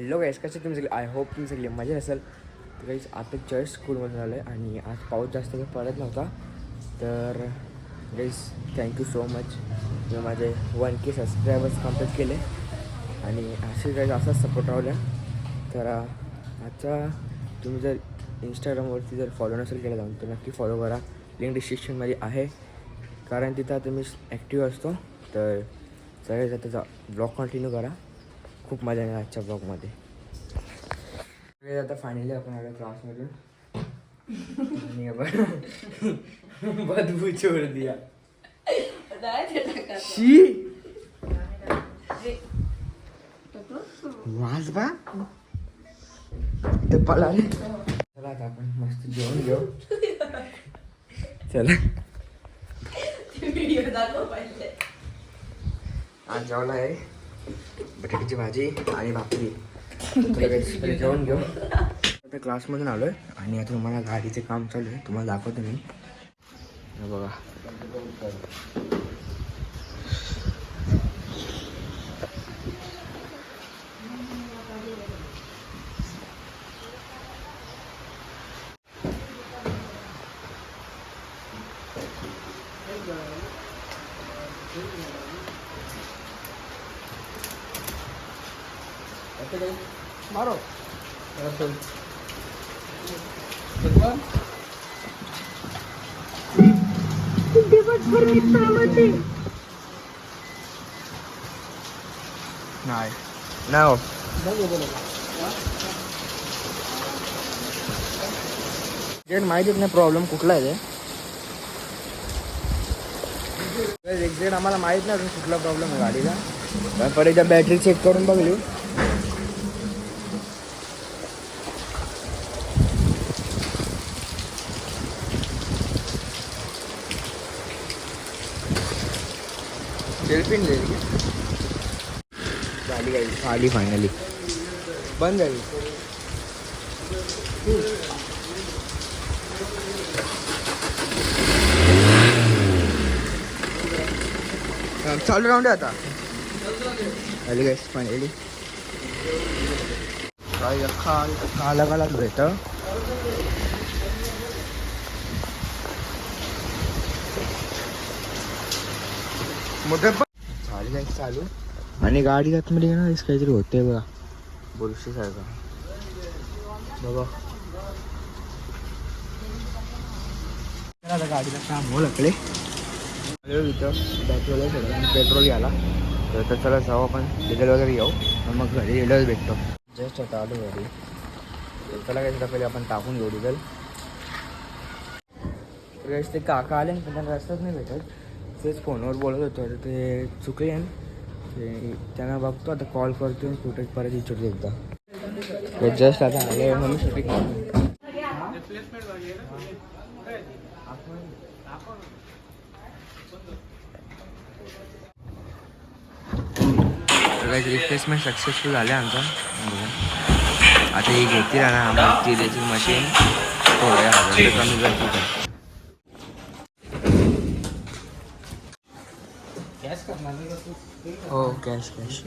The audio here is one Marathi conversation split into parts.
हॅलो गाईस, कसे तुम्ही सगळे? आय होप तुम्ही सगळी मजा असेल. तर गाईस आता जस्ट स्कूलमधून आलो आहे आणि आज पाऊस जास्त काही पडत नव्हता. तर गाईस थँक्यू सो मच. मी माझे 1K सबस्क्रायबर्स कंप्लीट केले आणि असे गाईस असाच सपोर्ट राहू द्या. तर आजचा तुम्ही जर इंस्टाग्रामवरती जर फॉलो नसेल केला जाऊन तर नक्की फॉलो करा. लिंक डिस्क्रिप्शनमध्ये आहे, कारण तिथं आता मी ॲक्टिव्ह असतो. तर सगळ्यात त्याचा ब्लॉग कंटिन्यू करा. खूप मजा येईल आजच्या ब्लॉगमध्ये. आता फायनली आपण आलो क्लासमधून आणि बदबू छोड़ दिया. वाज बा ते पळाले. चला आता आपण मस्त जेवण घेऊ. चला आज जेवला आहे बटाट्याची भाजी आणि भाकरी. जेवण घेऊ. आता क्लासमधून आलो आहे आणि आता तुम्हाला गाडीचे काम चालू आहे, तुम्हाला दाखवतो मी. बघा मारो नाही नाव माहितीच नाही प्रॉब्लेम कुठला आहे ते एक्झॅक्ट आम्हाला माहित नाही अजून कुठला प्रॉब्लेम आहे गाडीला. पण एकदा बॅटरी चेक करून बघली. सेल्फिन झाली गाडी आली फायनली. बंद झाली. चालू राहून दे आता. आली गाईस फायनली. काही अख्खा अलग अलग भेटतं. मोठे झाली गाईस चालू आणि गाडी आतमध्ये ना काहीतरी होते बघा, बुरशी सारखं बघा. आता गाडीला काम हो लागले इथं बॅटरीवाला सगळं आणि पेट्रोल घ्यायला. तर चला जाऊ आपण डिझेल वगैरे येऊ मग घरी डिझेलच भेटतो. जस्ट आता आलो घरी. चला काय पहिले आपण टाकून घेऊ डिझेल. ते काका आले पण त्यांना रस्ताच नाही भेटत. तेच फोनवर बोलत होतो तर ते चुकले ते त्यांना बघतो आता, कॉल करतो कुठे परत विचारतो एकदा. जस्ट आता आले म्हणून शूटिंग काही रिप्लेसमेंट सक्सेसफुल झाले आमचा. आता ही घेतली ना आम्हाला ती द्यायची मशीन थोड्या हजार कमी करते. हो कॅश कॅश.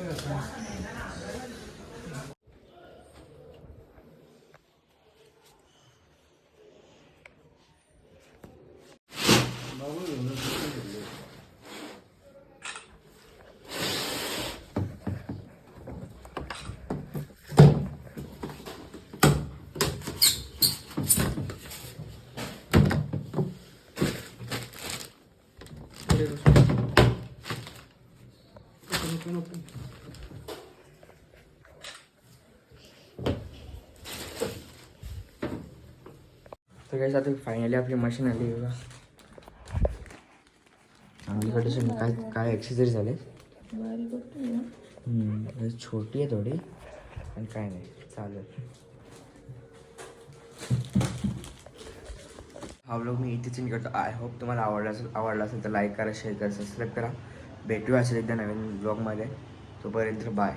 तर काय आता फायनली आपली मशीन आली बघा. चांगली कंडिशन. काय काय ॲक्सेसरी झाले. छोटी आहे थोडी पण काय नाही चालेल. हा व्लॉग मी इथेच करतो. आय होप तुम्हाला आवडला असेल तर लाईक करा, शेअर करा, सबस्क्राईब करा. भेटूया असेल एकदा नवीन व्लॉगमध्ये. तोपर्यंत बाय.